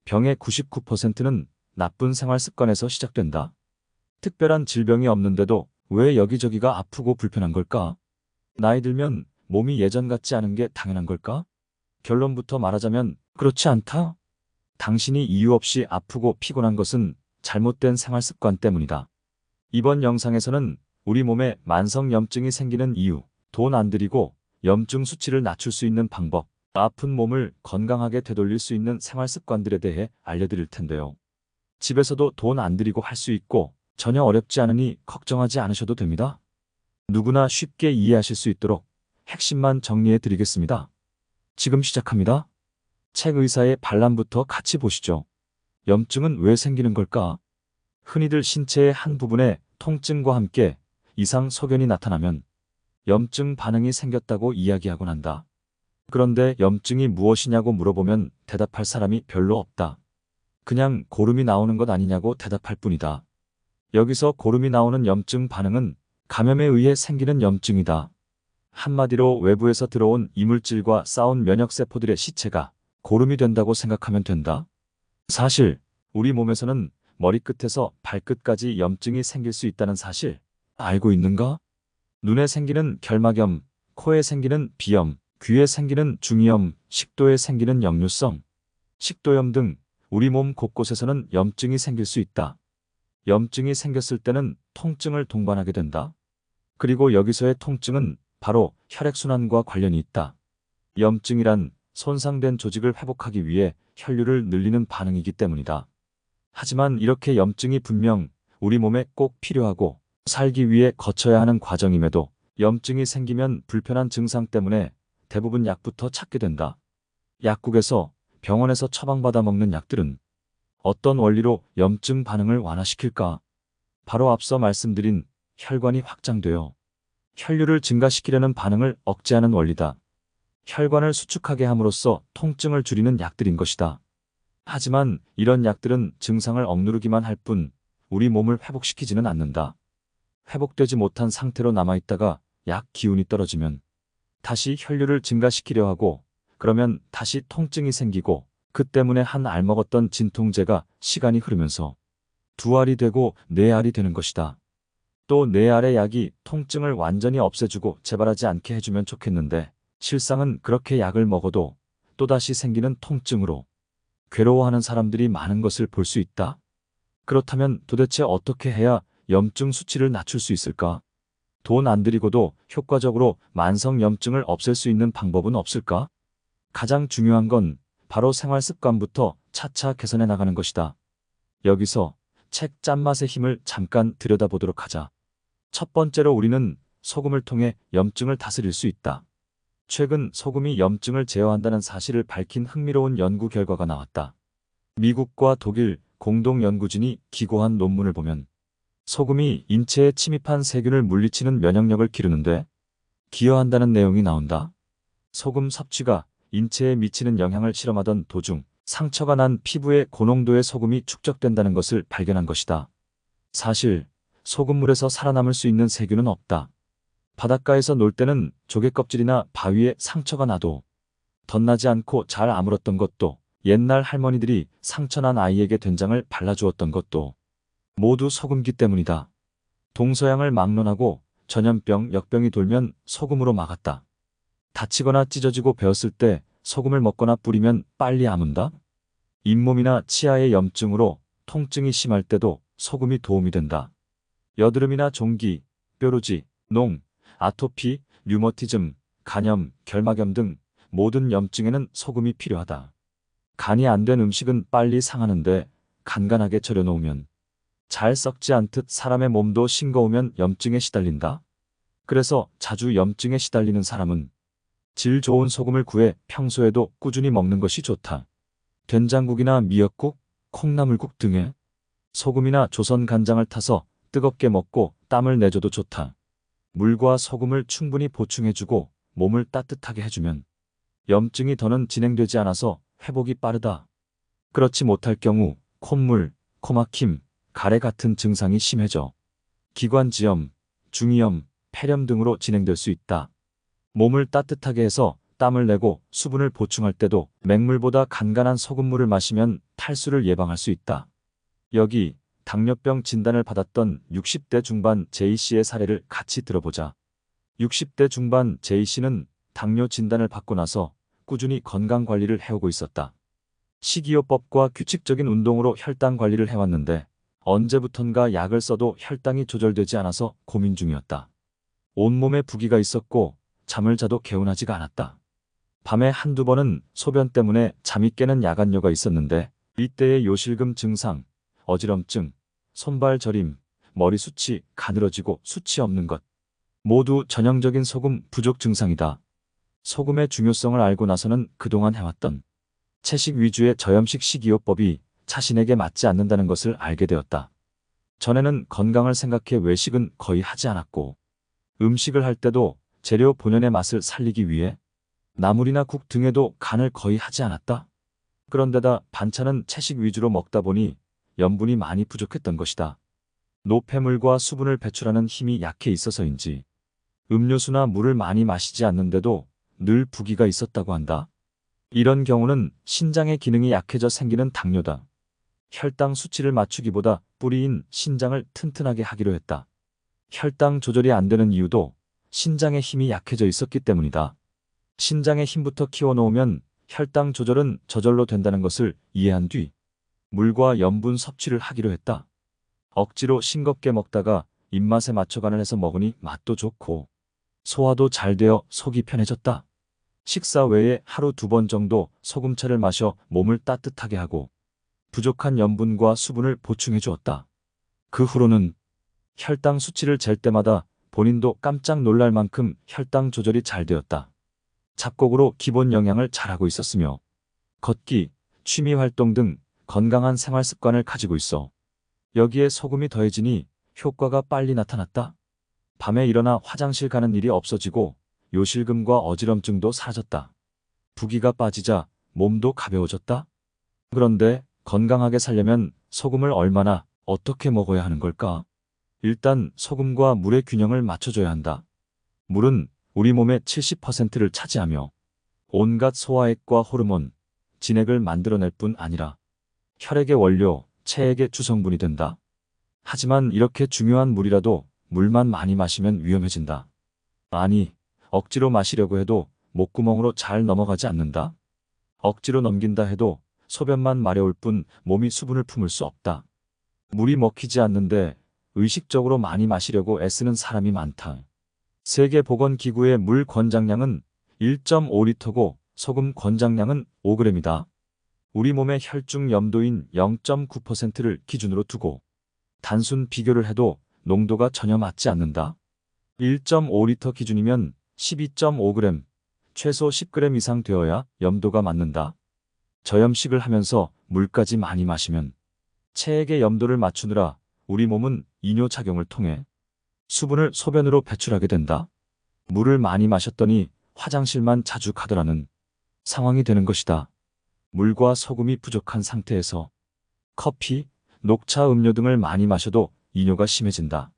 병의 99%는 나쁜 생활 습관에서 시작된다. 특별한 질병이 없는데도 왜 여기저기가 아프고 불편한 걸까? 나이 들면 몸이 예전 같지 않은 게 당연한 걸까? 결론부터 말하자면 그렇지 않다. 당신이 이유 없이 아프고 피곤한 것은 잘못된 생활 습관 때문이다. 이번 영상에서는 우리 몸에 만성염증이 생기는 이유, 돈 안 들이고 염증 수치를 낮출 수 있는 방법, 아픈 몸을 건강하게 되돌릴 수 있는 생활 습관들에 대해 알려드릴 텐데요. 집에서도 돈 안 들이고 할 수 있고 전혀 어렵지 않으니 걱정하지 않으셔도 됩니다. 누구나 쉽게 이해하실 수 있도록 핵심만 정리해 드리겠습니다. 지금 시작합니다. 책 의사의 반란부터 같이 보시죠. 염증은 왜 생기는 걸까? 흔히들 신체의 한 부분에 통증과 함께 이상 소견이 나타나면 염증 반응이 생겼다고 이야기하곤 한다. 그런데 염증이 무엇이냐고 물어보면 대답할 사람이 별로 없다. 그냥 고름이 나오는 것 아니냐고 대답할 뿐이다. 여기서 고름이 나오는 염증 반응은 감염에 의해 생기는 염증이다. 한마디로 외부에서 들어온 이물질과 싸운 면역세포들의 시체가 고름이 된다고 생각하면 된다. 사실 우리 몸에서는 머리끝에서 발끝까지 염증이 생길 수 있다는 사실 알고 있는가? 눈에 생기는 결막염, 코에 생기는 비염, 귀에 생기는 중이염, 식도에 생기는 역류성, 식도염 등 우리 몸 곳곳에서는 염증이 생길 수 있다. 염증이 생겼을 때는 통증을 동반하게 된다. 그리고 여기서의 통증은 바로 혈액순환과 관련이 있다. 염증이란 손상된 조직을 회복하기 위해 혈류를 늘리는 반응이기 때문이다. 하지만 이렇게 염증이 분명 우리 몸에 꼭 필요하고 살기 위해 거쳐야 하는 과정임에도 염증이 생기면 불편한 증상 때문에 대부분 약부터 찾게 된다. 약국에서, 병원에서 처방받아 먹는 약들은 어떤 원리로 염증 반응을 완화시킬까? 바로 앞서 말씀드린 혈관이 확장되어 혈류를 증가시키려는 반응을 억제하는 원리다. 혈관을 수축하게 함으로써 통증을 줄이는 약들인 것이다. 하지만 이런 약들은 증상을 억누르기만 할 뿐 우리 몸을 회복시키지는 않는다. 회복되지 못한 상태로 남아있다가 약 기운이 떨어지면 다시 혈류를 증가시키려 하고 그러면 다시 통증이 생기고 그 때문에 한 알 먹었던 진통제가 시간이 흐르면서 두 알이 되고 네 알이 되는 것이다. 또 네 알의 약이 통증을 완전히 없애주고 재발하지 않게 해주면 좋겠는데 실상은 그렇게 약을 먹어도 또다시 생기는 통증으로 괴로워하는 사람들이 많은 것을 볼 수 있다. 그렇다면 도대체 어떻게 해야 염증 수치를 낮출 수 있을까? 돈 안 들이고도 효과적으로 만성 염증을 없앨 수 있는 방법은 없을까? 가장 중요한 건 바로 생활 습관부터 차차 개선해 나가는 것이다. 여기서 책 짠맛의 힘을 잠깐 들여다보도록 하자. 첫 번째로 우리는 소금을 통해 염증을 다스릴 수 있다. 최근 소금이 염증을 제어한다는 사실을 밝힌 흥미로운 연구 결과가 나왔다. 미국과 독일 공동 연구진이 기고한 논문을 보면 소금이 인체에 침입한 세균을 물리치는 면역력을 기르는데 기여한다는 내용이 나온다. 소금 섭취가 인체에 미치는 영향을 실험하던 도중 상처가 난 피부에 고농도의 소금이 축적된다는 것을 발견한 것이다. 사실 소금물에서 살아남을 수 있는 세균은 없다. 바닷가에서 놀 때는 조개 껍질이나 바위에 상처가 나도 덧나지 않고 잘 아물었던 것도 옛날 할머니들이 상처난 아이에게 된장을 발라주었던 것도 모두 소금기 때문이다. 동서양을 막론하고 전염병, 역병이 돌면 소금으로 막았다. 다치거나 찢어지고 베었을 때 소금을 먹거나 뿌리면 빨리 아문다. 잇몸이나 치아의 염증으로 통증이 심할 때도 소금이 도움이 된다. 여드름이나 종기, 뾰루지, 농, 아토피, 류머티즘, 간염, 결막염 등 모든 염증에는 소금이 필요하다. 간이 안 된 음식은 빨리 상하는데 간간하게 절여놓으면 잘 썩지 않듯 사람의 몸도 싱거우면 염증에 시달린다. 그래서 자주 염증에 시달리는 사람은 질 좋은 소금을 구해 평소에도 꾸준히 먹는 것이 좋다. 된장국이나 미역국, 콩나물국 등에 소금이나 조선 간장을 타서 뜨겁게 먹고 땀을 내줘도 좋다. 물과 소금을 충분히 보충해주고 몸을 따뜻하게 해주면 염증이 더는 진행되지 않아서 회복이 빠르다. 그렇지 못할 경우 콧물, 코막힘, 가래 같은 증상이 심해져 기관지염, 중이염, 폐렴 등으로 진행될 수 있다. 몸을 따뜻하게 해서 땀을 내고 수분을 보충할 때도 맹물보다 간간한 소금물을 마시면 탈수를 예방할 수 있다. 여기 당뇨병 진단을 받았던 60대 중반 J씨의 사례를 같이 들어보자. 60대 중반 J씨는 당뇨 진단을 받고 나서 꾸준히 건강관리를 해오고 있었다. 식이요법과 규칙적인 운동으로 혈당 관리를 해왔는데 언제부턴가 약을 써도 혈당이 조절되지 않아서 고민 중이었다. 온몸에 부기가 있었고 잠을 자도 개운하지가 않았다. 밤에 한두 번은 소변 때문에 잠이 깨는 야간뇨가 있었는데 이때의 요실금 증상, 어지럼증, 손발 저림, 머리 수치, 가늘어지고 수치 없는 것 모두 전형적인 소금 부족 증상이다. 소금의 중요성을 알고 나서는 그동안 해왔던 채식 위주의 저염식 식이요법이 자신에게 맞지 않는다는 것을 알게 되었다. 전에는 건강을 생각해 외식은 거의 하지 않았고 음식을 할 때도 재료 본연의 맛을 살리기 위해 나물이나 국 등에도 간을 거의 하지 않았다. 그런데다 반찬은 채식 위주로 먹다 보니 염분이 많이 부족했던 것이다. 노폐물과 수분을 배출하는 힘이 약해 있어서인지 음료수나 물을 많이 마시지 않는데도 늘 부기가 있었다고 한다. 이런 경우는 신장의 기능이 약해져 생기는 당뇨다. 혈당 수치를 맞추기보다 뿌리인 신장을 튼튼하게 하기로 했다. 혈당 조절이 안 되는 이유도 신장의 힘이 약해져 있었기 때문이다. 신장의 힘부터 키워놓으면 혈당 조절은 저절로 된다는 것을 이해한 뒤 물과 염분 섭취를 하기로 했다. 억지로 싱겁게 먹다가 입맛에 맞춰 간을 해서 먹으니 맛도 좋고 소화도 잘 되어 속이 편해졌다. 식사 외에 하루 2번 정도 소금차를 마셔 몸을 따뜻하게 하고 부족한 염분과 수분을 보충해 주었다. 그 후로는 혈당 수치를 잴 때마다 본인도 깜짝 놀랄 만큼 혈당 조절이 잘 되었다. 잡곡으로 기본 영양을 잘하고 있었으며 걷기, 취미 활동 등 건강한 생활 습관을 가지고 있어 여기에 소금이 더해지니 효과가 빨리 나타났다. 밤에 일어나 화장실 가는 일이 없어지고 요실금과 어지럼증도 사라졌다. 부기가 빠지자 몸도 가벼워졌다. 그런데 건강하게 살려면 소금을 얼마나 어떻게 먹어야 하는 걸까? 일단 소금과 물의 균형을 맞춰줘야 한다. 물은 우리 몸의 70%를 차지하며 온갖 소화액과 호르몬, 진액을 만들어낼 뿐 아니라 혈액의 원료, 체액의 주성분이 된다. 하지만 이렇게 중요한 물이라도 물만 많이 마시면 위험해진다. 아니, 억지로 마시려고 해도 목구멍으로 잘 넘어가지 않는다. 억지로 넘긴다 해도 소변만 마려울 뿐 몸이 수분을 품을 수 없다. 물이 먹히지 않는데 의식적으로 많이 마시려고 애쓰는 사람이 많다. 세계보건기구의 물 권장량은 1.5리터고 소금 권장량은 5g이다. 우리 몸의 혈중 염도인 0.9%를 기준으로 두고 단순 비교를 해도 농도가 전혀 맞지 않는다. 1.5리터 기준이면 12.5g, 최소 10g 이상 되어야 염도가 맞는다. 저염식을 하면서 물까지 많이 마시면 체액의 염도를 맞추느라 우리 몸은 이뇨작용을 통해 수분을 소변으로 배출하게 된다. 물을 많이 마셨더니 화장실만 자주 가더라는 상황이 되는 것이다. 물과 소금이 부족한 상태에서 커피, 녹차 음료 등을 많이 마셔도 이뇨가 심해진다.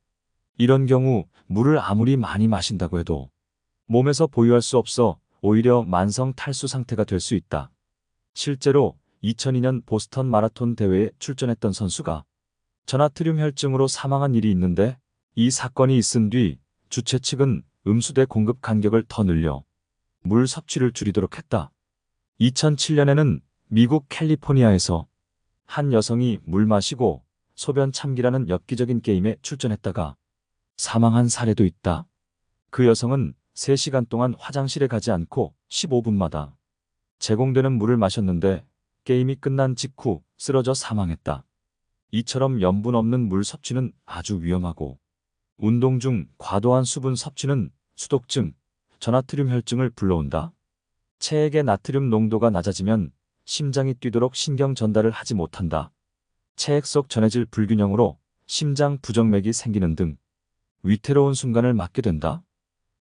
이런 경우 물을 아무리 많이 마신다고 해도 몸에서 보유할 수 없어 오히려 만성 탈수 상태가 될 수 있다. 실제로 2002년 보스턴 마라톤 대회에 출전했던 선수가 저나트륨 혈증으로 사망한 일이 있는데 이 사건이 있은 뒤 주최 측은 음수대 공급 간격을 더 늘려 물 섭취를 줄이도록 했다. 2007년에는 미국 캘리포니아에서 한 여성이 물 마시고 소변 참기라는 엽기적인 게임에 출전했다가 사망한 사례도 있다. 그 여성은 3시간 동안 화장실에 가지 않고 15분마다 제공되는 물을 마셨는데 게임이 끝난 직후 쓰러져 사망했다. 이처럼 염분 없는 물 섭취는 아주 위험하고 운동 중 과도한 수분 섭취는 수독증, 저나트륨 혈증을 불러온다. 체액의 나트륨 농도가 낮아지면 심장이 뛰도록 신경 전달을 하지 못한다. 체액 속 전해질 불균형으로 심장 부정맥이 생기는 등 위태로운 순간을 맞게 된다.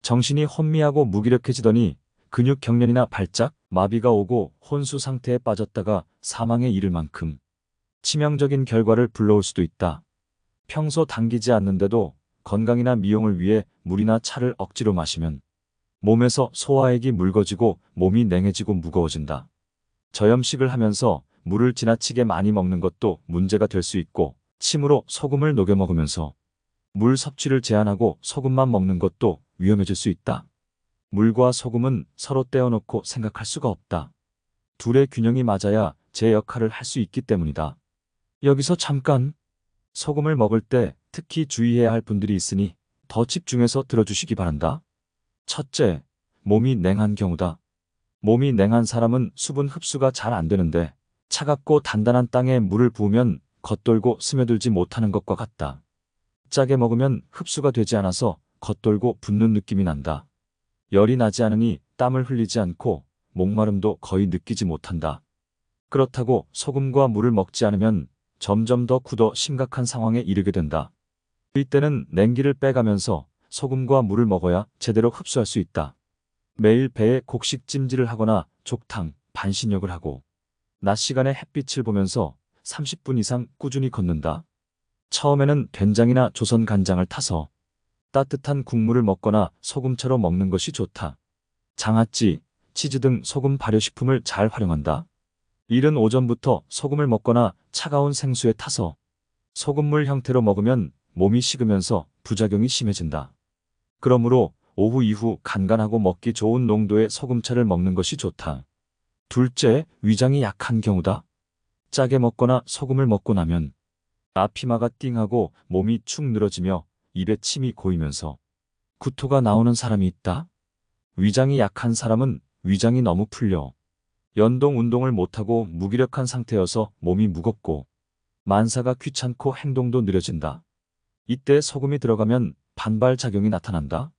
정신이 혼미하고 무기력해지더니 근육 경련이나 발작, 마비가 오고 혼수 상태에 빠졌다가 사망에 이를 만큼 치명적인 결과를 불러올 수도 있다. 평소 당기지 않는데도 건강이나 미용을 위해 물이나 차를 억지로 마시면 몸에서 소화액이 묽어지고 몸이 냉해지고 무거워진다. 저염식을 하면서 물을 지나치게 많이 먹는 것도 문제가 될 수 있고, 침으로 소금을 녹여 먹으면서 물 섭취를 제한하고 소금만 먹는 것도 위험해질 수 있다. 물과 소금은 서로 떼어놓고 생각할 수가 없다. 둘의 균형이 맞아야 제 역할을 할 수 있기 때문이다. 여기서 잠깐, 소금을 먹을 때 특히 주의해야 할 분들이 있으니 더 집중해서 들어주시기 바란다. 첫째, 몸이 냉한 경우다. 몸이 냉한 사람은 수분 흡수가 잘 안 되는데 차갑고 단단한 땅에 물을 부으면 겉돌고 스며들지 못하는 것과 같다. 짜게 먹으면 흡수가 되지 않아서 겉돌고 붓는 느낌이 난다. 열이 나지 않으니 땀을 흘리지 않고 목마름도 거의 느끼지 못한다. 그렇다고 소금과 물을 먹지 않으면 점점 더 굳어 심각한 상황에 이르게 된다. 이때는 냉기를 빼가면서 소금과 물을 먹어야 제대로 흡수할 수 있다. 매일 배에 곡식 찜질을 하거나 족탕, 반신욕을 하고 낮 시간에 햇빛을 보면서 30분 이상 꾸준히 걷는다. 처음에는 된장이나 조선 간장을 타서 따뜻한 국물을 먹거나 소금차로 먹는 것이 좋다. 장아찌, 치즈 등 소금 발효식품을 잘 활용한다. 이른 오전부터 소금을 먹거나 차가운 생수에 타서 소금물 형태로 먹으면 몸이 식으면서 부작용이 심해진다. 그러므로 오후 이후 간간하고 먹기 좋은 농도의 소금차를 먹는 것이 좋다. 둘째, 위장이 약한 경우다. 짜게 먹거나 소금을 먹고 나면 앞이마가 띵하고 몸이 축 늘어지며 입에 침이 고이면서 구토가 나오는 사람이 있다. 위장이 약한 사람은 위장이 너무 풀려 연동 운동을 못하고 무기력한 상태여서 몸이 무겁고 만사가 귀찮고 행동도 느려진다. 이때 소금이 들어가면 반발작용이 나타난다.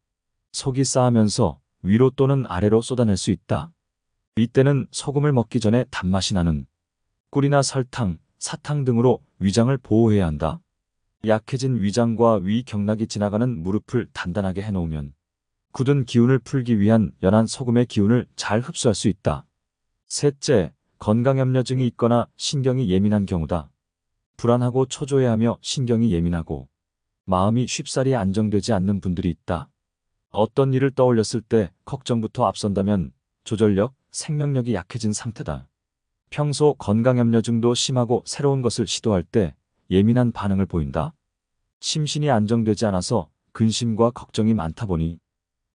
속이 싸하면서 위로 또는 아래로 쏟아낼 수 있다. 이때는 소금을 먹기 전에 단맛이 나는 꿀이나 설탕, 사탕 등으로 위장을 보호해야 한다. 약해진 위장과 위 경락이 지나가는 무릎을 단단하게 해놓으면 굳은 기운을 풀기 위한 연한 소금의 기운을 잘 흡수할 수 있다. 셋째, 건강염려증이 있거나 신경이 예민한 경우다. 불안하고 초조해하며 신경이 예민하고 마음이 쉽사리 안정되지 않는 분들이 있다. 어떤 일을 떠올렸을 때 걱정부터 앞선다면 조절력, 생명력이 약해진 상태다. 평소 건강염려증도 심하고 새로운 것을 시도할 때 예민한 반응을 보인다. 심신이 안정되지 않아서 근심과 걱정이 많다 보니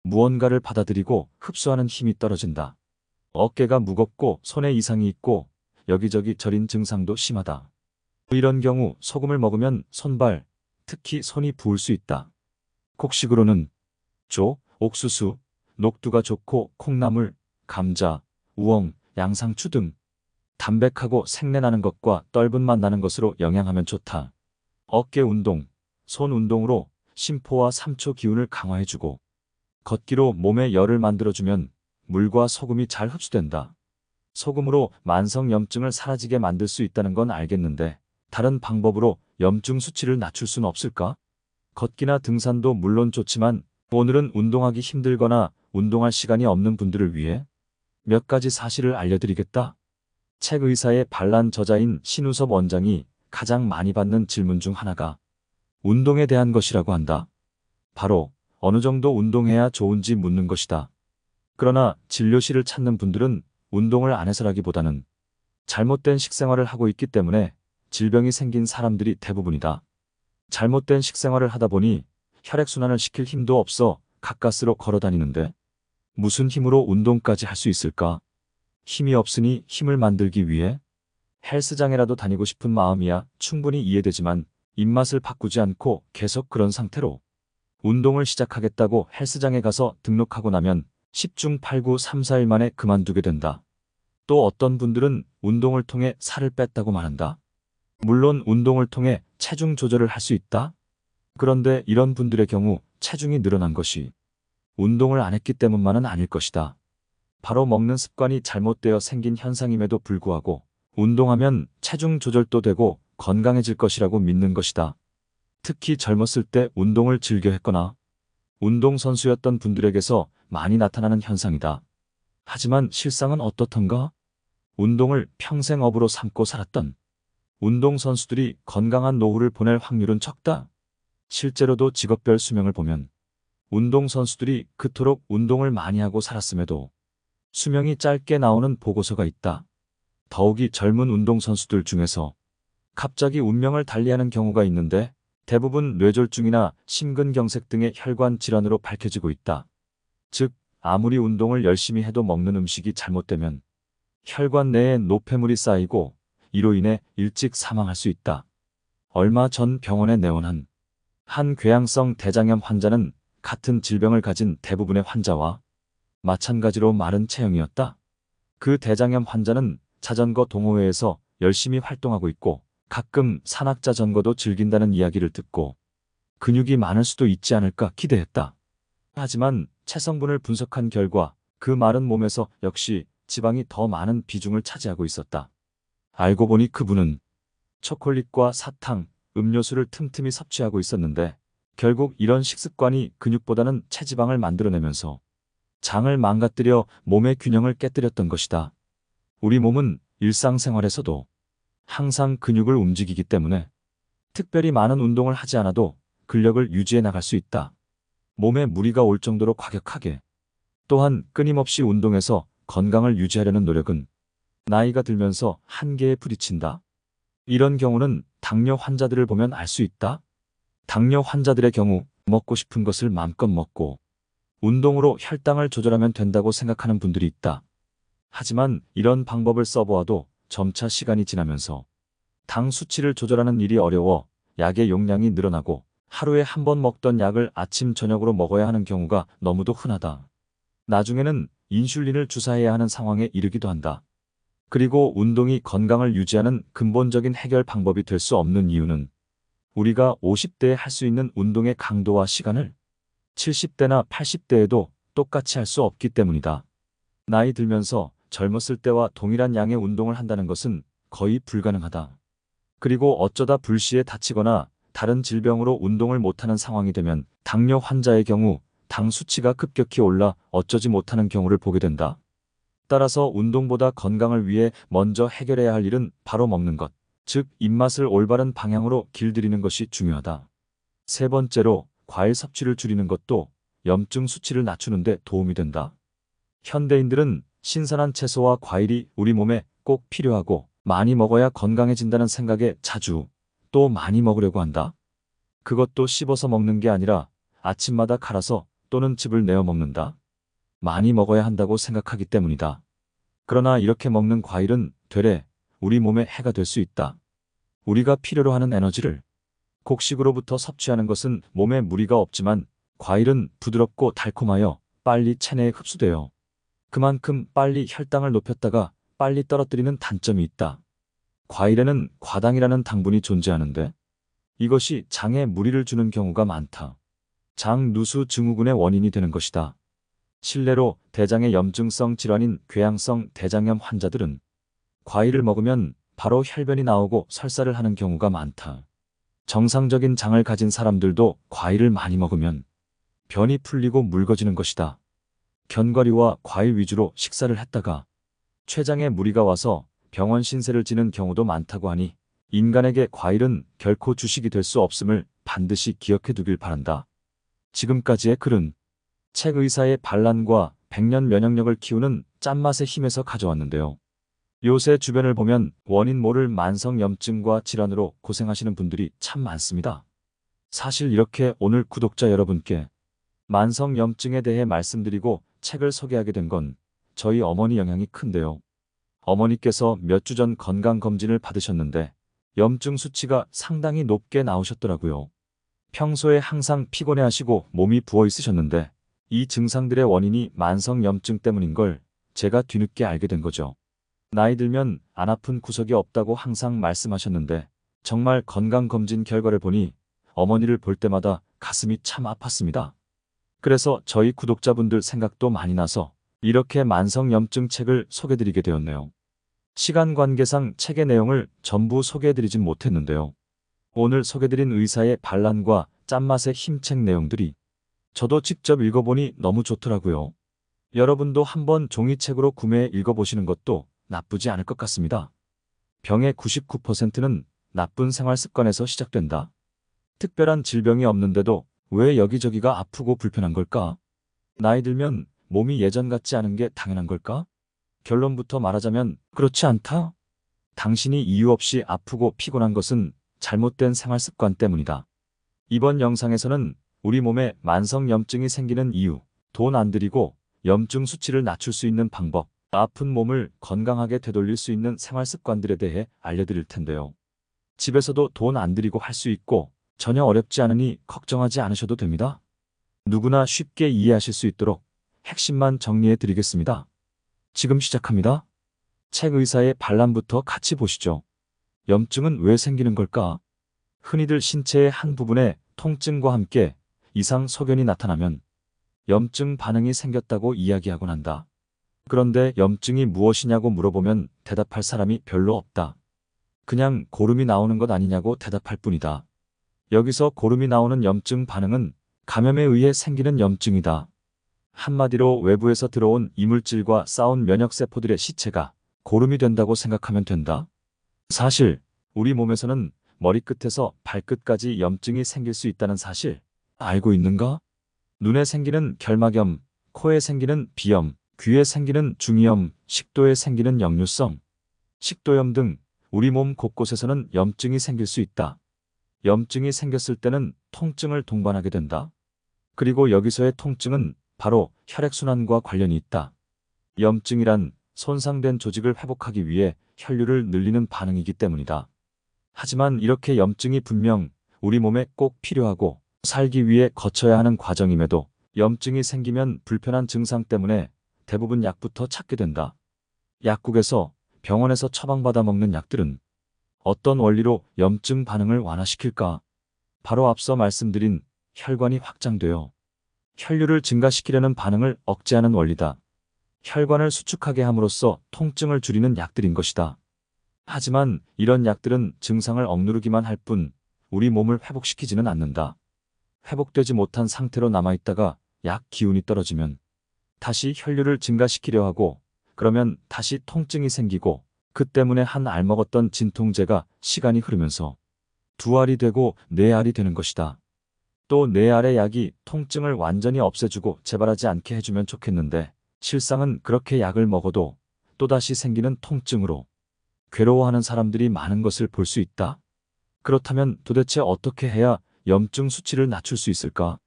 무언가를 받아들이고 흡수하는 힘이 떨어진다. 어깨가 무겁고 손에 이상이 있고 여기저기 저린 증상도 심하다. 이런 경우 소금을 먹으면 손발, 특히 손이 부을 수 있다. 곡식으로는 조, 옥수수, 녹두가 좋고 콩나물, 감자, 우엉, 양상추 등 담백하고 생내나는 것과 떫은 맛 나는 것으로 영양하면 좋다. 어깨 운동, 손 운동으로 심포와 삼초 기운을 강화해주고 걷기로 몸에 열을 만들어주면 물과 소금이 잘 흡수된다. 소금으로 만성염증을 사라지게 만들 수 있다는 건 알겠는데 다른 방법으로 염증 수치를 낮출 수는 없을까? 걷기나 등산도 물론 좋지만 오늘은 운동하기 힘들거나 운동할 시간이 없는 분들을 위해 몇 가지 사실을 알려드리겠다. 책 의사의 반란 저자인 신우섭 원장이 가장 많이 받는 질문 중 하나가 운동에 대한 것이라고 한다. 바로 어느 정도 운동해야 좋은지 묻는 것이다. 그러나 진료실을 찾는 분들은 운동을 안 해서라기보다는 잘못된 식생활을 하고 있기 때문에 질병이 생긴 사람들이 대부분이다. 잘못된 식생활을 하다 보니 혈액순환을 시킬 힘도 없어 가까스로 걸어 다니는데 무슨 힘으로 운동까지 할 수 있을까? 힘이 없으니 힘을 만들기 위해 헬스장에라도 다니고 싶은 마음이야 충분히 이해되지만 입맛을 바꾸지 않고 계속 그런 상태로 운동을 시작하겠다고 헬스장에 가서 등록하고 나면 10중 8구 3, 4일 만에 그만두게 된다. 또 어떤 분들은 운동을 통해 살을 뺐다고 말한다. 물론 운동을 통해 체중 조절을 할 수 있다. 그런데 이런 분들의 경우 체중이 늘어난 것이 운동을 안 했기 때문만은 아닐 것이다. 바로 먹는 습관이 잘못되어 생긴 현상임에도 불구하고 운동하면 체중 조절도 되고 건강해질 것이라고 믿는 것이다. 특히 젊었을 때 운동을 즐겨 했거나 운동선수였던 분들에게서 많이 나타나는 현상이다. 하지만 실상은 어떻던가? 운동을 평생 업으로 삼고 살았던 운동선수들이 건강한 노후를 보낼 확률은 적다. 실제로도 직업별 수명을 보면 운동선수들이 그토록 운동을 많이 하고 살았음에도 수명이 짧게 나오는 보고서가 있다. 더욱이 젊은 운동선수들 중에서 갑자기 운명을 달리하는 경우가 있는데 대부분 뇌졸중이나 심근경색 등의 혈관 질환으로 밝혀지고 있다. 즉, 아무리 운동을 열심히 해도 먹는 음식이 잘못되면 혈관 내에 노폐물이 쌓이고 이로 인해 일찍 사망할 수 있다. 얼마 전 병원에 내원한 한 궤양성 대장염 환자는 같은 질병을 가진 대부분의 환자와 마찬가지로 마른 체형이었다. 그 대장염 환자는 자전거 동호회에서 열심히 활동하고 있고 가끔 산악자전거도 즐긴다는 이야기를 듣고 근육이 많을 수도 있지 않을까 기대했다. 하지만 체성분을 분석한 결과 그 마른 몸에서 역시 지방이 더 많은 비중을 차지하고 있었다. 알고 보니 그분은 초콜릿과 사탕, 음료수를 틈틈이 섭취하고 있었는데 결국 이런 식습관이 근육보다는 체지방을 만들어내면서 장을 망가뜨려 몸의 균형을 깨뜨렸던 것이다. 우리 몸은 일상생활에서도 항상 근육을 움직이기 때문에 특별히 많은 운동을 하지 않아도 근력을 유지해 나갈 수 있다. 몸에 무리가 올 정도로 과격하게 또한 끊임없이 운동해서 건강을 유지하려는 노력은 나이가 들면서 한계에 부딪힌다. 이런 경우는 당뇨 환자들을 보면 알 수 있다. 당뇨 환자들의 경우 먹고 싶은 것을 마음껏 먹고 운동으로 혈당을 조절하면 된다고 생각하는 분들이 있다. 하지만 이런 방법을 써보아도 점차 시간이 지나면서 당 수치를 조절하는 일이 어려워 약의 용량이 늘어나고 하루에 한 번 먹던 약을 아침 저녁으로 먹어야 하는 경우가 너무도 흔하다. 나중에는 인슐린을 주사해야 하는 상황에 이르기도 한다. 그리고 운동이 건강을 유지하는 근본적인 해결 방법이 될 수 없는 이유는 우리가 50대에 할 수 있는 운동의 강도와 시간을 70대나 80대에도 똑같이 할 수 없기 때문이다. 나이 들면서 젊었을 때와 동일한 양의 운동을 한다는 것은 거의 불가능하다. 그리고 어쩌다 불시에 다치거나 다른 질병으로 운동을 못하는 상황이 되면 당뇨 환자의 경우 당 수치가 급격히 올라 어쩌지 못하는 경우를 보게 된다. 따라서 운동보다 건강을 위해 먼저 해결해야 할 일은 바로 먹는 것, 즉 입맛을 올바른 방향으로 길들이는 것이 중요하다. 세 번째로 과일 섭취를 줄이는 것도 염증 수치를 낮추는 데 도움이 된다. 현대인들은 신선한 채소와 과일이 우리 몸에 꼭 필요하고 많이 먹어야 건강해진다는 생각에 자주 또 많이 먹으려고 한다. 그것도 씹어서 먹는 게 아니라 아침마다 갈아서 또는 즙을 내어 먹는다. 많이 먹어야 한다고 생각하기 때문이다. 그러나 이렇게 먹는 과일은 되레 우리 몸에 해가 될 수 있다. 우리가 필요로 하는 에너지를 곡식으로부터 섭취하는 것은 몸에 무리가 없지만 과일은 부드럽고 달콤하여 빨리 체내에 흡수되어 그만큼 빨리 혈당을 높였다가 빨리 떨어뜨리는 단점이 있다. 과일에는 과당이라는 당분이 존재하는데 이것이 장에 무리를 주는 경우가 많다. 장 누수 증후군의 원인이 되는 것이다. 실례로 대장의 염증성 질환인 궤양성 대장염 환자들은 과일을 먹으면 바로 혈변이 나오고 설사를 하는 경우가 많다. 정상적인 장을 가진 사람들도 과일을 많이 먹으면 변이 풀리고 묽어지는 것이다. 견과류와 과일 위주로 식사를 했다가 췌장에 무리가 와서 병원 신세를 지는 경우도 많다고 하니 인간에게 과일은 결코 주식이 될 수 없음을 반드시 기억해 두길 바란다. 지금까지의 글은 책 의사의 반란과 백년 면역력을 키우는 짠맛의 힘에서 가져왔는데요. 요새 주변을 보면 원인 모를 만성염증과 질환으로 고생하시는 분들이 참 많습니다. 사실 이렇게 오늘 구독자 여러분께 만성염증에 대해 말씀드리고 책을 소개하게 된 건 저희 어머니 영향이 큰데요. 어머니께서 몇 주 전 건강검진을 받으셨는데 염증 수치가 상당히 높게 나오셨더라고요. 평소에 항상 피곤해하시고 몸이 부어 있으셨는데 이 증상들의 원인이 만성염증 때문인 걸 제가 뒤늦게 알게 된 거죠. 나이 들면 안 아픈 구석이 없다고 항상 말씀하셨는데 정말 건강검진 결과를 보니 어머니를 볼 때마다 가슴이 참 아팠습니다. 그래서 저희 구독자분들 생각도 많이 나서 이렇게 만성염증 책을 소개드리게 되었네요. 시간 관계상 책의 내용을 전부 소개해드리진 못했는데요. 오늘 소개드린 의사의 반란과 짠맛의 힘책 내용들이 저도 직접 읽어보니 너무 좋더라고요. 여러분도 한번 종이책으로 구매해 읽어보시는 것도 나쁘지 않을 것 같습니다. 병의 99%는 나쁜 생활 습관에서 시작된다. 특별한 질병이 없는데도 왜 여기저기가 아프고 불편한 걸까? 나이 들면 몸이 예전 같지 않은 게 당연한 걸까? 결론부터 말하자면 그렇지 않다. 당신이 이유 없이 아프고 피곤한 것은 잘못된 생활 습관 때문이다. 이번 영상에서는 우리 몸에 만성염증이 생기는 이유, 돈 안 들이고 염증 수치를 낮출 수 있는 방법, 아픈 몸을 건강하게 되돌릴 수 있는 생활 습관들에 대해 알려드릴 텐데요. 집에서도 돈 안 들이고 할 수 있고 전혀 어렵지 않으니 걱정하지 않으셔도 됩니다. 누구나 쉽게 이해하실 수 있도록 핵심만 정리해 드리겠습니다. 지금 시작합니다. 책 의사의 반란부터 같이 보시죠. 염증은 왜 생기는 걸까? 흔히들 신체의 한 부분에 통증과 함께 이상 소견이 나타나면 염증 반응이 생겼다고 이야기하곤 한다. 그런데 염증이 무엇이냐고 물어보면 대답할 사람이 별로 없다. 그냥 고름이 나오는 것 아니냐고 대답할 뿐이다. 여기서 고름이 나오는 염증 반응은 감염에 의해 생기는 염증이다. 한마디로 외부에서 들어온 이물질과 싸운 면역세포들의 시체가 고름이 된다고 생각하면 된다. 사실 우리 몸에서는 머리끝에서 발끝까지 염증이 생길 수 있다는 사실 알고 있는가? 눈에 생기는 결막염, 코에 생기는 비염, 귀에 생기는 중이염, 식도에 생기는 역류성, 식도염 등 우리 몸 곳곳에서는 염증이 생길 수 있다. 염증이 생겼을 때는 통증을 동반하게 된다. 그리고 여기서의 통증은 바로 혈액순환과 관련이 있다. 염증이란 손상된 조직을 회복하기 위해 혈류를 늘리는 반응이기 때문이다. 하지만 이렇게 염증이 분명 우리 몸에 꼭 필요하고 살기 위해 거쳐야 하는 과정임에도 염증이 생기면 불편한 증상 때문에 대부분 약부터 찾게 된다. 약국에서 병원에서 처방받아 먹는 약들은 어떤 원리로 염증 반응을 완화시킬까? 바로 앞서 말씀드린 혈관이 확장되어 혈류를 증가시키려는 반응을 억제하는 원리다. 혈관을 수축하게 함으로써 통증을 줄이는 약들인 것이다. 하지만 이런 약들은 증상을 억누르기만 할 뿐 우리 몸을 회복시키지는 않는다. 회복되지 못한 상태로 남아있다가 약 기운이 떨어지면 다시 혈류를 증가시키려 하고 그러면 다시 통증이 생기고 그 때문에 한 알 먹었던 진통제가 시간이 흐르면서 두 알이 되고 네 알이 되는 것이다. 또 네 알의 약이 통증을 완전히 없애주고 재발하지 않게 해주면 좋겠는데 실상은 그렇게 약을 먹어도 또다시 생기는 통증으로 괴로워하는 사람들이 많은 것을 볼 수 있다. 그렇다면 도대체 어떻게 해야 염증 수치를 낮출 수 있을까?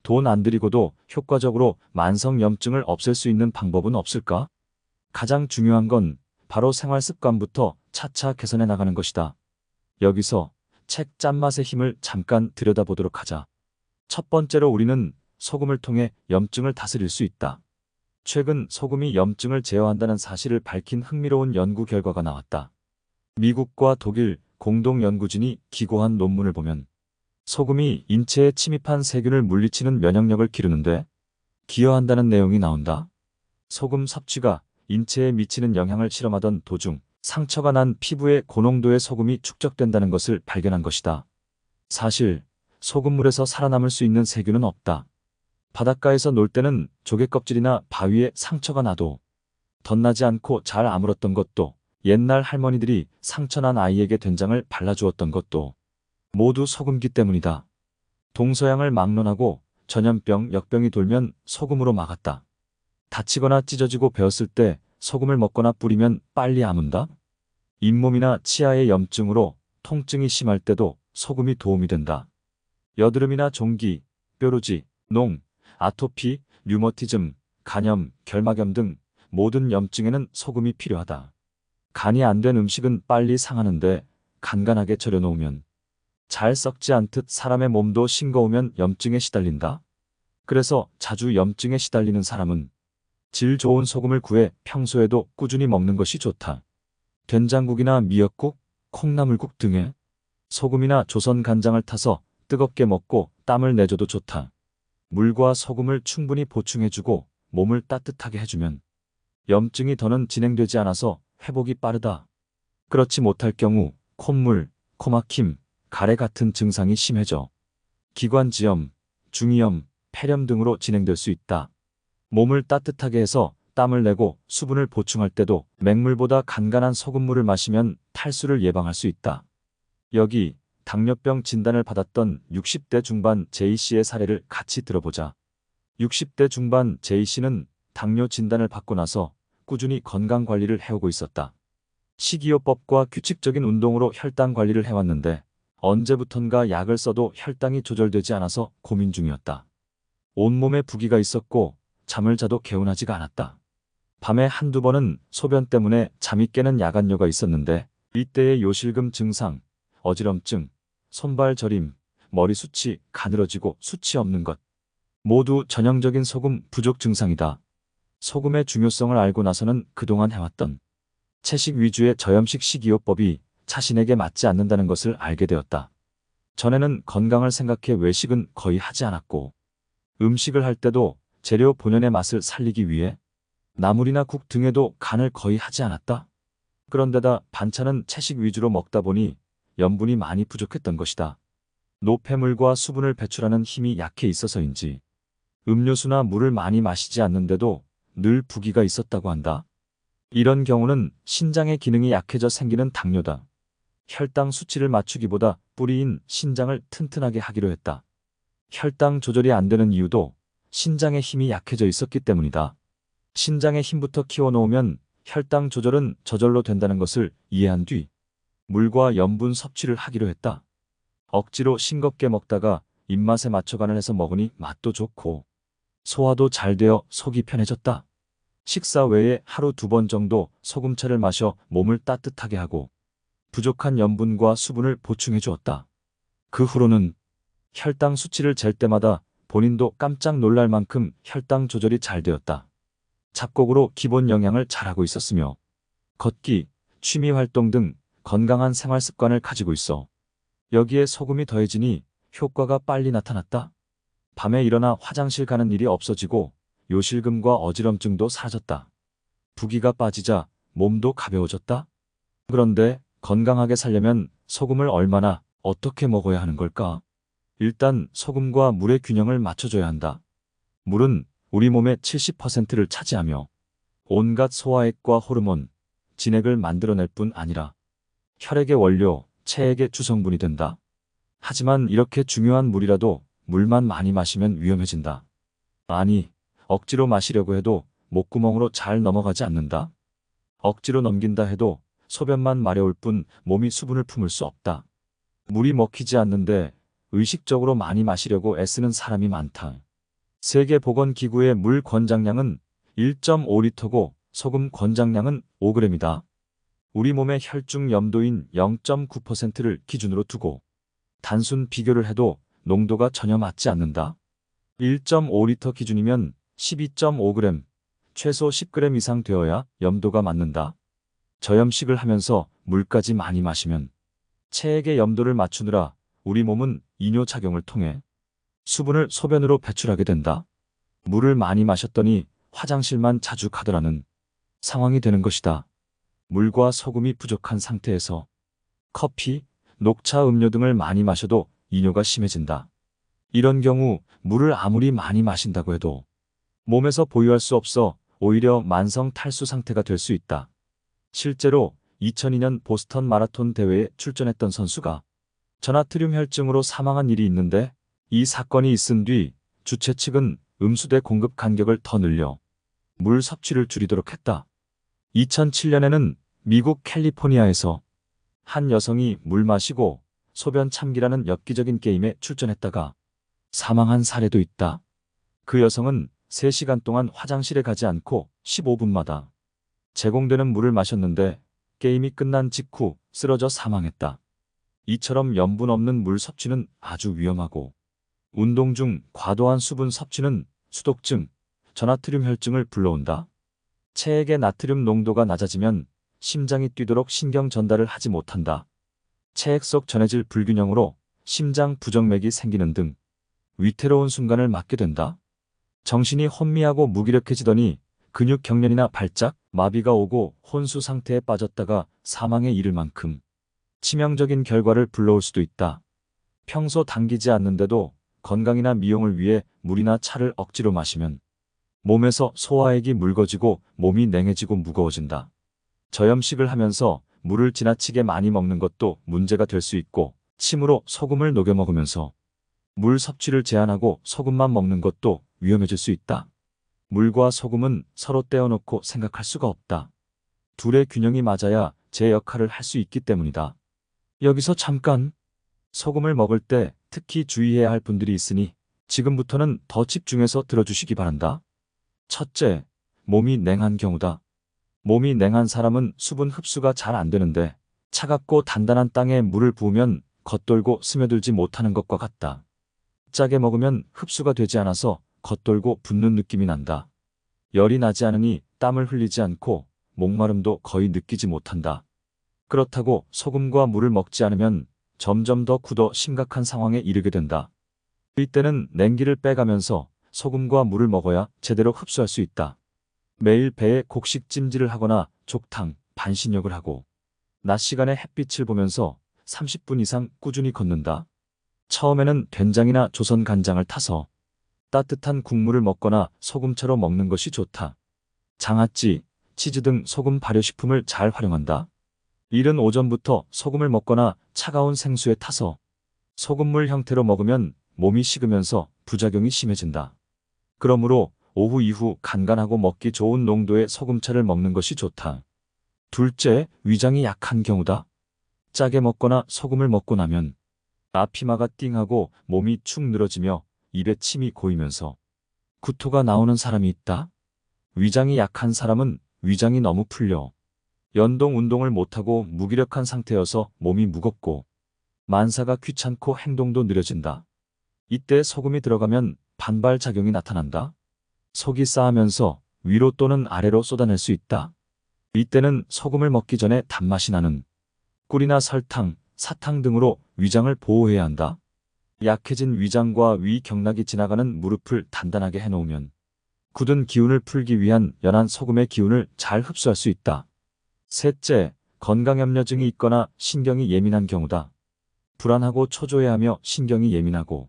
돈 안 들이고도 효과적으로 만성 염증을 없앨 수 있는 방법은 없을까? 가장 중요한 건 바로 생활 습관부터 차차 개선해 나가는 것이다. 여기서 책 짠맛의 힘을 잠깐 들여다보도록 하자. 첫 번째로 우리는 소금을 통해 염증을 다스릴 수 있다. 최근 소금이 염증을 제어한다는 사실을 밝힌 흥미로운 연구 결과가 나왔다. 미국과 독일 공동연구진이 기고한 논문을 보면 소금이 인체에 침입한 세균을 물리치는 면역력을 기르는데 기여한다는 내용이 나온다. 소금 섭취가 인체에 미치는 영향을 실험하던 도중 상처가 난 피부에 고농도의 소금이 축적된다는 것을 발견한 것이다. 사실 소금물에서 살아남을 수 있는 세균은 없다. 바닷가에서 놀 때는 조개껍질이나 바위에 상처가 나도 덧나지 않고 잘 아물었던 것도 옛날 할머니들이 상처난 아이에게 된장을 발라주었던 것도 모두 소금기 때문이다. 동서양을 막론하고 전염병, 역병이 돌면 소금으로 막았다. 다치거나 찢어지고 베었을 때 소금을 먹거나 뿌리면 빨리 아문다. 잇몸이나 치아의 염증으로 통증이 심할 때도 소금이 도움이 된다. 여드름이나 종기, 뾰루지, 농, 아토피, 류머티즘, 간염, 결막염 등 모든 염증에는 소금이 필요하다. 간이 안 된 음식은 빨리 상하는데 간간하게 절여놓으면 잘 썩지 않듯 사람의 몸도 싱거우면 염증에 시달린다. 그래서 자주 염증에 시달리는 사람은 질 좋은 소금을 구해 평소에도 꾸준히 먹는 것이 좋다. 된장국이나 미역국, 콩나물국 등에 소금이나 조선 간장을 타서 뜨겁게 먹고 땀을 내줘도 좋다. 물과 소금을 충분히 보충해주고 몸을 따뜻하게 해주면 염증이 더는 진행되지 않아서 회복이 빠르다. 그렇지 못할 경우 콧물, 코막힘, 가래 같은 증상이 심해져 기관지염, 중이염, 폐렴 등으로 진행될 수 있다. 몸을 따뜻하게 해서 땀을 내고 수분을 보충할 때도 맹물보다 간간한 소금물을 마시면 탈수를 예방할 수 있다. 여기 당뇨병 진단을 받았던 60대 중반 J씨의 사례를 같이 들어보자. 60대 중반 J씨는 당뇨 진단을 받고 나서 꾸준히 건강 관리를 해오고 있었다. 식이요법과 규칙적인 운동으로 혈당 관리를 해왔는데 언제부턴가 약을 써도 혈당이 조절되지 않아서 고민 중이었다. 온몸에 부기가 있었고 잠을 자도 개운하지가 않았다. 밤에 한두 번은 소변 때문에 잠이 깨는 야간뇨가 있었는데 이때의 요실금 증상, 어지럼증, 손발 저림, 머리 숱이 가늘어지고 수치 없는 것. 모두 전형적인 소금 부족 증상이다. 소금의 중요성을 알고 나서는 그동안 해왔던 채식 위주의 저염식 식이요법이 자신에게 맞지 않는다는 것을 알게 되었다. 전에는 건강을 생각해 외식은 거의 하지 않았고 음식을 할 때도 재료 본연의 맛을 살리기 위해 나물이나 국 등에도 간을 거의 하지 않았다. 그런데다 반찬은 채식 위주로 먹다 보니 염분이 많이 부족했던 것이다. 노폐물과 수분을 배출하는 힘이 약해 있어서인지 음료수나 물을 많이 마시지 않는데도 늘 부기가 있었다고 한다. 이런 경우는 신장의 기능이 약해져 생기는 당뇨다. 혈당 수치를 맞추기보다 뿌리인 신장을 튼튼하게 하기로 했다. 혈당 조절이 안 되는 이유도 신장의 힘이 약해져 있었기 때문이다. 신장의 힘부터 키워놓으면 혈당 조절은 저절로 된다는 것을 이해한 뒤 물과 염분 섭취를 하기로 했다. 억지로 싱겁게 먹다가 입맛에 맞춰간을 해서 먹으니 맛도 좋고 소화도 잘 되어 속이 편해졌다. 식사 외에 하루 2번 정도 소금차를 마셔 몸을 따뜻하게 하고 부족한 염분과 수분을 보충해 주었다. 그 후로는 혈당 수치를 잴 때마다 본인도 깜짝 놀랄 만큼 혈당 조절이 잘 되었다. 잡곡으로 기본 영양을 잘하고 있었으며 걷기, 취미 활동 등 건강한 생활 습관을 가지고 있어 여기에 소금이 더해지니 효과가 빨리 나타났다. 밤에 일어나 화장실 가는 일이 없어지고 요실금과 어지럼증도 사라졌다. 부기가 빠지자 몸도 가벼워졌다. 그런데 건강하게 살려면 소금을 얼마나 어떻게 먹어야 하는 걸까? 일단 소금과 물의 균형을 맞춰줘야 한다. 물은 우리 몸의 70%를 차지하며 온갖 소화액과 호르몬, 진액을 만들어낼 뿐 아니라 혈액의 원료, 체액의 주성분이 된다. 하지만 이렇게 중요한 물이라도 물만 많이 마시면 위험해진다. 아니, 억지로 마시려고 해도 목구멍으로 잘 넘어가지 않는다. 억지로 넘긴다 해도 소변만 마려울 뿐 몸이 수분을 품을 수 없다. 물이 먹히지 않는데 의식적으로 많이 마시려고 애쓰는 사람이 많다. 세계보건기구의 물 권장량은 1.5리터고 소금 권장량은 5g이다. 우리 몸의 혈중 염도인 0.9%를 기준으로 두고 단순 비교를 해도 농도가 전혀 맞지 않는다. 1.5리터 기준이면 12.5g, 최소 10g 이상 되어야 염도가 맞는다. 저염식을 하면서 물까지 많이 마시면 체액의 염도를 맞추느라 우리 몸은 이뇨작용을 통해 수분을 소변으로 배출하게 된다. 물을 많이 마셨더니 화장실만 자주 가더라는 상황이 되는 것이다. 물과 소금이 부족한 상태에서 커피, 녹차 음료 등을 많이 마셔도 이뇨가 심해진다. 이런 경우 물을 아무리 많이 마신다고 해도 몸에서 보유할 수 없어 오히려 만성 탈수 상태가 될 수 있다. 실제로 2002년 보스턴 마라톤 대회에 출전했던 선수가 저나트륨 혈증으로 사망한 일이 있는데 이 사건이 있은 뒤 주최 측은 음수대 공급 간격을 더 늘려 물 섭취를 줄이도록 했다. 2007년에는 미국 캘리포니아에서 한 여성이 물 마시고 소변 참기라는 엽기적인 게임에 출전했다가 사망한 사례도 있다. 그 여성은 3시간 동안 화장실에 가지 않고 15분마다 제공되는 물을 마셨는데 게임이 끝난 직후 쓰러져 사망했다. 이처럼 염분 없는 물 섭취는 아주 위험하고 운동 중 과도한 수분 섭취는 수독증, 저나트륨 혈증을 불러온다. 체액의 나트륨 농도가 낮아지면 심장이 뛰도록 신경 전달을 하지 못한다. 체액 속 전해질 불균형으로 심장 부정맥이 생기는 등 위태로운 순간을 맞게 된다. 정신이 혼미하고 무기력해지더니 근육 경련이나 발작, 마비가 오고 혼수 상태에 빠졌다가 사망에 이를 만큼 치명적인 결과를 불러올 수도 있다. 평소 당기지 않는데도 건강이나 미용을 위해 물이나 차를 억지로 마시면 몸에서 소화액이 묽어지고 몸이 냉해지고 무거워진다. 저염식을 하면서 물을 지나치게 많이 먹는 것도 문제가 될 수 있고 침으로 소금을 녹여 먹으면서 물 섭취를 제한하고 소금만 먹는 것도 위험해질 수 있다. 물과 소금은 서로 떼어놓고 생각할 수가 없다. 둘의 균형이 맞아야 제 역할을 할 수 있기 때문이다. 여기서 잠깐, 소금을 먹을 때 특히 주의해야 할 분들이 있으니 지금부터는 더 집중해서 들어주시기 바란다. 첫째, 몸이 냉한 경우다. 몸이 냉한 사람은 수분 흡수가 잘 안 되는데 차갑고 단단한 땅에 물을 부으면 겉돌고 스며들지 못하는 것과 같다. 짜게 먹으면 흡수가 되지 않아서 겉돌고 붓는 느낌이 난다. 열이 나지 않으니 땀을 흘리지 않고 목마름도 거의 느끼지 못한다. 그렇다고 소금과 물을 먹지 않으면 점점 더 굳어 심각한 상황에 이르게 된다. 이때는 냉기를 빼가면서 소금과 물을 먹어야 제대로 흡수할 수 있다. 매일 배에 곡식 찜질을 하거나 족탕, 반신욕을 하고 낮 시간에 햇빛을 보면서 30분 이상 꾸준히 걷는다. 처음에는 된장이나 조선 간장을 타서 따뜻한 국물을 먹거나 소금차로 먹는 것이 좋다. 장아찌, 치즈 등 소금 발효식품을 잘 활용한다. 이른 오전부터 소금을 먹거나 차가운 생수에 타서 소금물 형태로 먹으면 몸이 식으면서 부작용이 심해진다. 그러므로 오후 이후 간간하고 먹기 좋은 농도의 소금차를 먹는 것이 좋다. 둘째, 위장이 약한 경우다. 짜게 먹거나 소금을 먹고 나면 앞이마가 띵하고 몸이 축 늘어지며 입에 침이 고이면서 구토가 나오는 사람이 있다. 위장이 약한 사람은 위장이 너무 풀려 연동 운동을 못하고 무기력한 상태여서 몸이 무겁고 만사가 귀찮고 행동도 느려진다. 이때 소금이 들어가면 반발작용이 나타난다. 속이 싸하면서 위로 또는 아래로 쏟아낼 수 있다. 이때는 소금을 먹기 전에 단맛이 나는 꿀이나 설탕, 사탕 등으로 위장을 보호해야 한다. 약해진 위장과 위 경락이 지나가는 무릎을 단단하게 해놓으면 굳은 기운을 풀기 위한 연한 소금의 기운을 잘 흡수할 수 있다. 셋째, 건강염려증이 있거나 신경이 예민한 경우다. 불안하고 초조해하며 신경이 예민하고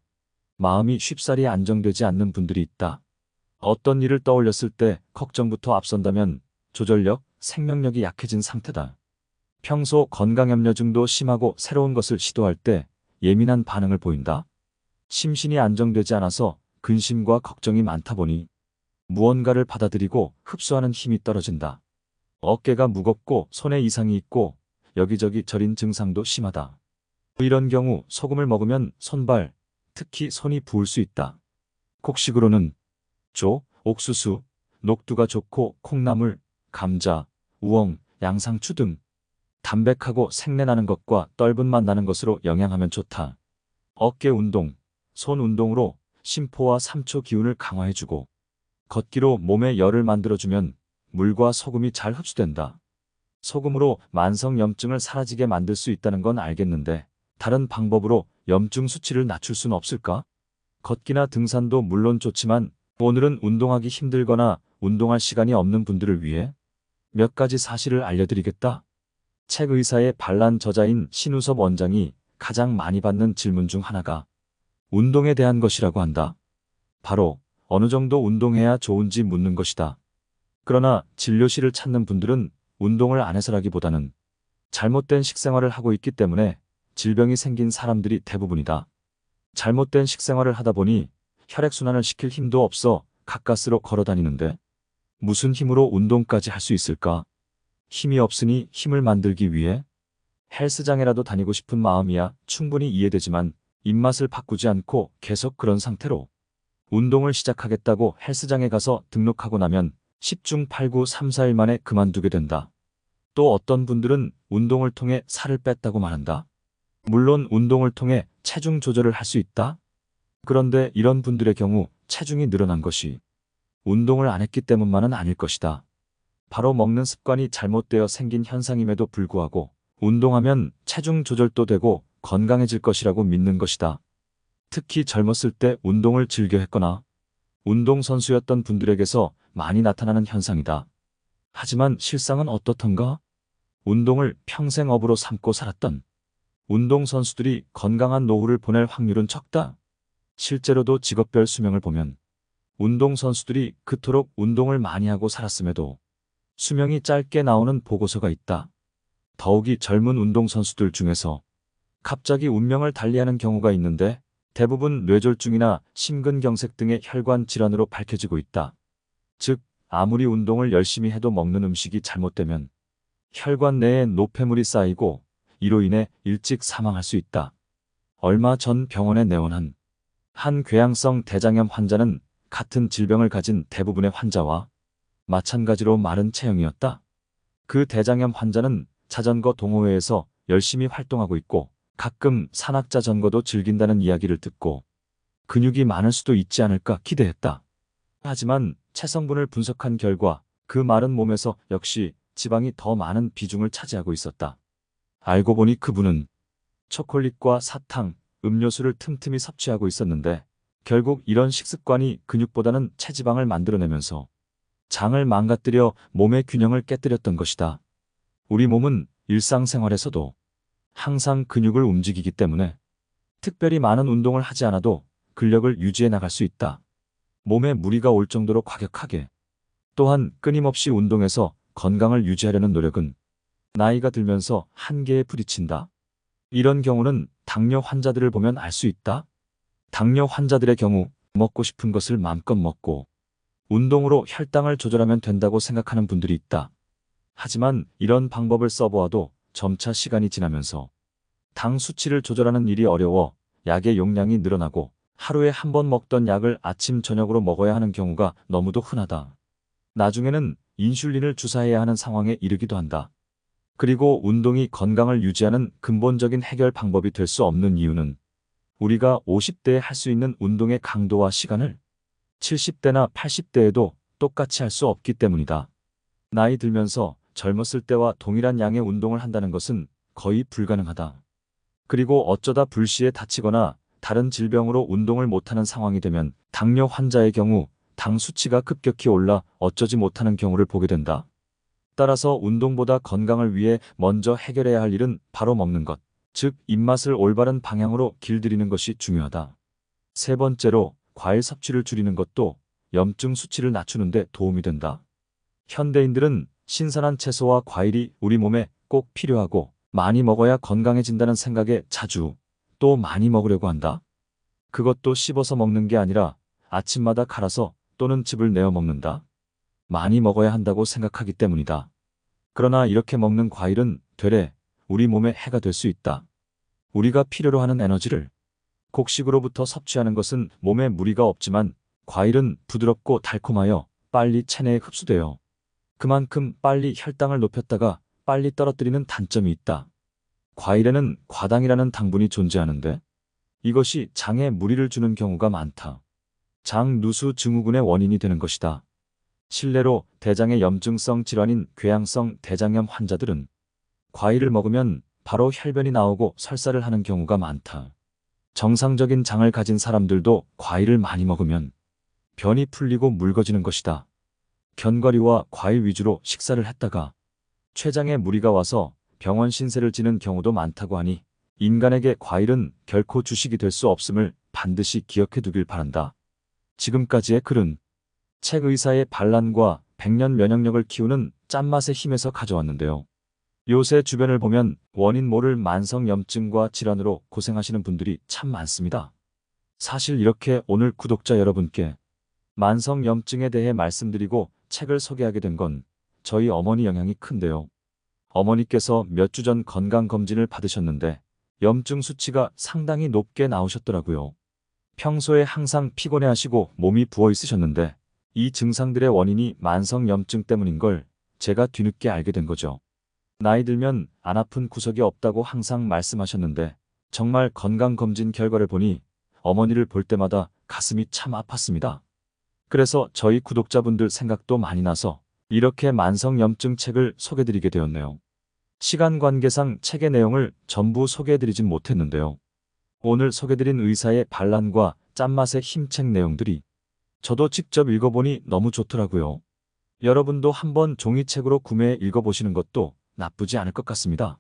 마음이 쉽사리 안정되지 않는 분들이 있다. 어떤 일을 떠올렸을 때 걱정부터 앞선다면 조절력, 생명력이 약해진 상태다. 평소 건강염려증도 심하고 새로운 것을 시도할 때 예민한 반응을 보인다. 심신이 안정되지 않아서 근심과 걱정이 많다 보니 무언가를 받아들이고 흡수하는 힘이 떨어진다. 어깨가 무겁고 손에 이상이 있고 여기저기 저린 증상도 심하다. 이런 경우 소금을 먹으면 손발, 특히 손이 부을 수 있다. 곡식으로는 조, 옥수수, 녹두가 좋고 콩나물, 감자, 우엉, 양상추 등 담백하고 생내나는 것과 떫은 맛 나는 것으로 영양하면 좋다. 어깨 운동, 손 운동으로 심포와 삼초 기운을 강화해주고 걷기로 몸에 열을 만들어주면 물과 소금이 잘 흡수된다. 소금으로 만성 염증을 사라지게 만들 수 있다는 건 알겠는데 다른 방법으로 염증 수치를 낮출 수는 없을까? 걷기나 등산도 물론 좋지만 오늘은 운동하기 힘들거나 운동할 시간이 없는 분들을 위해 몇 가지 사실을 알려드리겠다. 책 의사의 반란 저자인 신우섭 원장이 가장 많이 받는 질문 중 하나가 운동에 대한 것이라고 한다. 바로 어느 정도 운동해야 좋은지 묻는 것이다. 그러나 진료실을 찾는 분들은 운동을 안 해서라기보다는 잘못된 식생활을 하고 있기 때문에 질병이 생긴 사람들이 대부분이다. 잘못된 식생활을 하다 보니 혈액순환을 시킬 힘도 없어 가까스로 걸어 다니는데 무슨 힘으로 운동까지 할 수 있을까? 힘이 없으니 힘을 만들기 위해 헬스장이라도 다니고 싶은 마음이야 충분히 이해되지만 입맛을 바꾸지 않고 계속 그런 상태로 운동을 시작하겠다고 헬스장에 가서 등록하고 나면 10중 8구 3, 4일 만에 그만두게 된다. 또 어떤 분들은 운동을 통해 살을 뺐다고 말한다. 물론 운동을 통해 체중 조절을 할 수 있다. 그런데 이런 분들의 경우 체중이 늘어난 것이 운동을 안 했기 때문만은 아닐 것이다. 바로 먹는 습관이 잘못되어 생긴 현상임에도 불구하고 운동하면 체중 조절도 되고 건강해질 것이라고 믿는 것이다. 특히 젊었을 때 운동을 즐겨 했거나 운동선수였던 분들에게서 많이 나타나는 현상이다. 하지만 실상은 어떻던가? 운동을 평생 업으로 삼고 살았던 운동선수들이 건강한 노후를 보낼 확률은 적다. 실제로도 직업별 수명을 보면 운동선수들이 그토록 운동을 많이 하고 살았음에도 수명이 짧게 나오는 보고서가 있다. 더욱이 젊은 운동선수들 중에서 갑자기 운명을 달리하는 경우가 있는데 대부분 뇌졸중이나 심근경색 등의 혈관 질환으로 밝혀지고 있다. 즉, 아무리 운동을 열심히 해도 먹는 음식이 잘못되면 혈관 내에 노폐물이 쌓이고 이로 인해 일찍 사망할 수 있다. 얼마 전 병원에 내원한 한 궤양성 대장염 환자는 같은 질병을 가진 대부분의 환자와 마찬가지로 마른 체형이었다. 그 대장염 환자는 자전거 동호회에서 열심히 활동하고 있고 가끔 산악자전거도 즐긴다는 이야기를 듣고 근육이 많을 수도 있지 않을까 기대했다. 하지만 체성분을 분석한 결과 그 마른 몸에서 역시 지방이 더 많은 비중을 차지하고 있었다. 알고 보니 그분은 초콜릿과 사탕, 음료수를 틈틈이 섭취하고 있었는데 결국 이런 식습관이 근육보다는 체지방을 만들어내면서 장을 망가뜨려 몸의 균형을 깨뜨렸던 것이다. 우리 몸은 일상생활에서도 항상 근육을 움직이기 때문에 특별히 많은 운동을 하지 않아도 근력을 유지해 나갈 수 있다. 몸에 무리가 올 정도로 과격하게 또한 끊임없이 운동해서 건강을 유지하려는 노력은 나이가 들면서 한계에 부딪힌다. 이런 경우는 당뇨 환자들을 보면 알 수 있다. 당뇨 환자들의 경우 먹고 싶은 것을 마음껏 먹고 운동으로 혈당을 조절하면 된다고 생각하는 분들이 있다. 하지만 이런 방법을 써보아도 점차 시간이 지나면서 당 수치를 조절하는 일이 어려워 약의 용량이 늘어나고 하루에 한 번 먹던 약을 아침 저녁으로 먹어야 하는 경우가 너무도 흔하다. 나중에는 인슐린을 주사해야 하는 상황에 이르기도 한다. 그리고 운동이 건강을 유지하는 근본적인 해결 방법이 될 수 없는 이유는 우리가 50대에 할 수 있는 운동의 강도와 시간을 70대나 80대에도 똑같이 할 수 없기 때문이다. 나이 들면서 젊었을 때와 동일한 양의 운동을 한다는 것은 거의 불가능하다. 그리고 어쩌다 불시에 다치거나 다른 질병으로 운동을 못하는 상황이 되면 당뇨 환자의 경우 당 수치가 급격히 올라 어쩌지 못하는 경우를 보게 된다. 따라서 운동보다 건강을 위해 먼저 해결해야 할 일은 바로 먹는 것, 즉 입맛을 올바른 방향으로 길들이는 것이 중요하다. 세 번째로 과일 섭취를 줄이는 것도 염증 수치를 낮추는 데 도움이 된다. 현대인들은 신선한 채소와 과일이 우리 몸에 꼭 필요하고 많이 먹어야 건강해진다는 생각에 자주 또 많이 먹으려고 한다. 그것도 씹어서 먹는 게 아니라 아침마다 갈아서 또는 즙을 내어 먹는다. 많이 먹어야 한다고 생각하기 때문이다. 그러나 이렇게 먹는 과일은 되레 우리 몸에 해가 될 수 있다. 우리가 필요로 하는 에너지를 곡식으로부터 섭취하는 것은 몸에 무리가 없지만 과일은 부드럽고 달콤하여 빨리 체내에 흡수되어 그만큼 빨리 혈당을 높였다가 빨리 떨어뜨리는 단점이 있다. 과일에는 과당이라는 당분이 존재하는데 이것이 장에 무리를 주는 경우가 많다. 장 누수 증후군의 원인이 되는 것이다. 실례로 대장의 염증성 질환인 궤양성 대장염 환자들은 과일을 먹으면 바로 혈변이 나오고 설사를 하는 경우가 많다. 정상적인 장을 가진 사람들도 과일을 많이 먹으면 변이 풀리고 묽어지는 것이다. 견과류와 과일 위주로 식사를 했다가 췌장에 무리가 와서 병원 신세를 지는 경우도 많다고 하니 인간에게 과일은 결코 주식이 될 수 없음을 반드시 기억해 두길 바란다. 지금까지의 글은 책 의사의 반란과 백년 면역력을 키우는 짠맛의 힘에서 가져왔는데요. 요새 주변을 보면 원인 모를 만성염증과 질환으로 고생하시는 분들이 참 많습니다. 사실 이렇게 오늘 구독자 여러분께 만성염증에 대해 말씀드리고 책을 소개하게 된 건 저희 어머니 영향이 큰데요. 어머니께서 몇 주 전 건강검진을 받으셨는데 염증 수치가 상당히 높게 나오셨더라고요. 평소에 항상 피곤해하시고 몸이 부어 있으셨는데 이 증상들의 원인이 만성염증 때문인 걸 제가 뒤늦게 알게 된 거죠. 나이 들면 안 아픈 구석이 없다고 항상 말씀하셨는데 정말 건강검진 결과를 보니 어머니를 볼 때마다 가슴이 참 아팠습니다. 그래서 저희 구독자분들 생각도 많이 나서 이렇게 만성염증 책을 소개드리게 되었네요. 시간 관계상 책의 내용을 전부 소개해드리진 못했는데요. 오늘 소개드린 의사의 반란과 짠맛의 힘책 내용들이 저도 직접 읽어보니 너무 좋더라고요. 여러분도 한번 종이책으로 구매해 읽어보시는 것도 나쁘지 않을 것 같습니다.